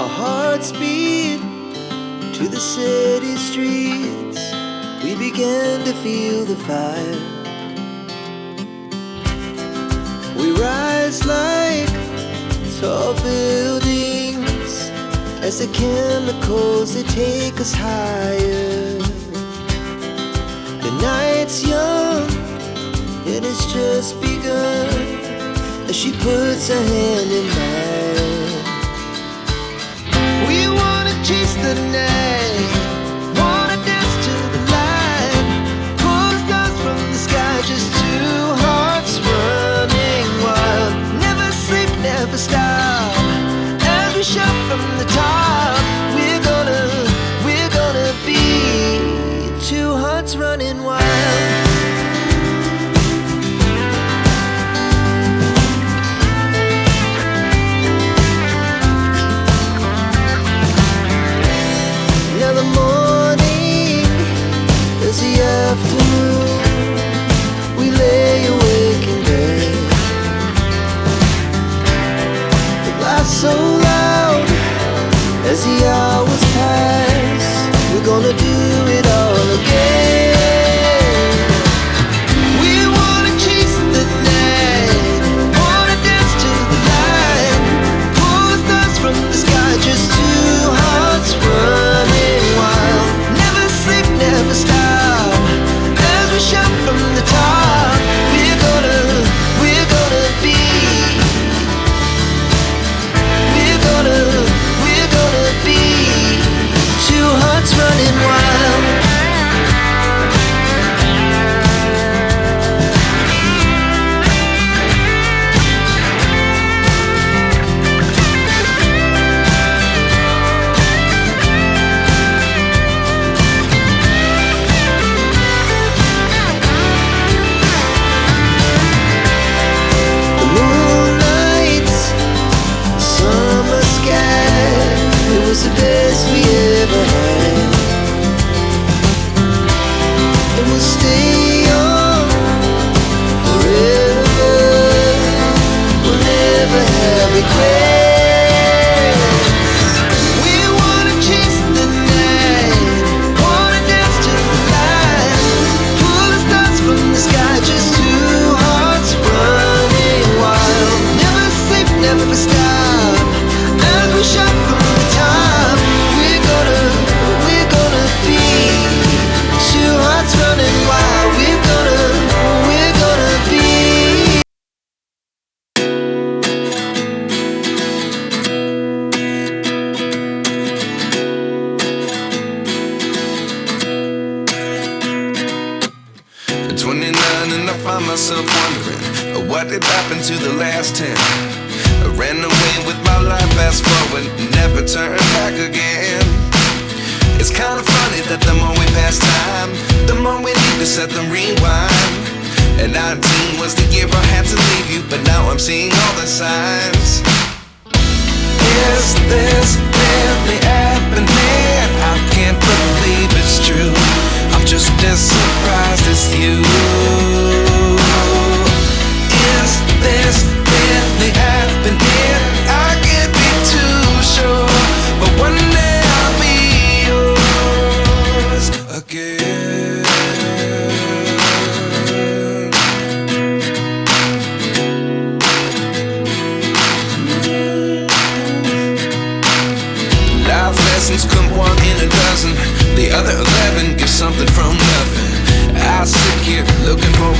our hearts beat to the city streets. We began to feel the fire. We rise like tall buildings as the chemicals, they take us higher. The night's young and it's just begun as she puts her hand in mine. We wanna chase the night, wanna dance to the light, pull the stars from the sky, just two hearts running wild. Never sleep, never stop, as we shout from the top. We're gonna be two hearts running wild. Now the morning is the afternoon. We lay awake in bed. The laughs so loud as the hours pass. We're gonna do it all again. We wanna chase the night, wanna dance to the light, pull the stars from the sky, just two hearts running wild. Never sleep, never stop, as we shout from the top. We're gonna be, we're gonna be two hearts running wild. The moonlight, summer sky, it was the best we ever had. And we'll stay young forever. We'll never have regrets. We wanna chase the night, wanna dance to the light, pull the stars from the sky, just two hearts running wild. Never sleep, never stop, as we shout from the top. We're gonna be two hearts running wild. We're gonna be. At 29 and I find myself wondering, what did happen to the last 10? I ran away with my life, fast forward, never turn back again. It's kind of funny that the more we pass time, the more we need to set the rewind. And 19 was the year I had to leave you, but now I'm seeing all the signs. Is this really happening? I can't believe it's true. I'm just as surprised as you. Is this really happening? I can't be too sure, but one day I'll be yours again. Life lessons come one in a dozen. The other 11 get something from nothing. I sit here looking for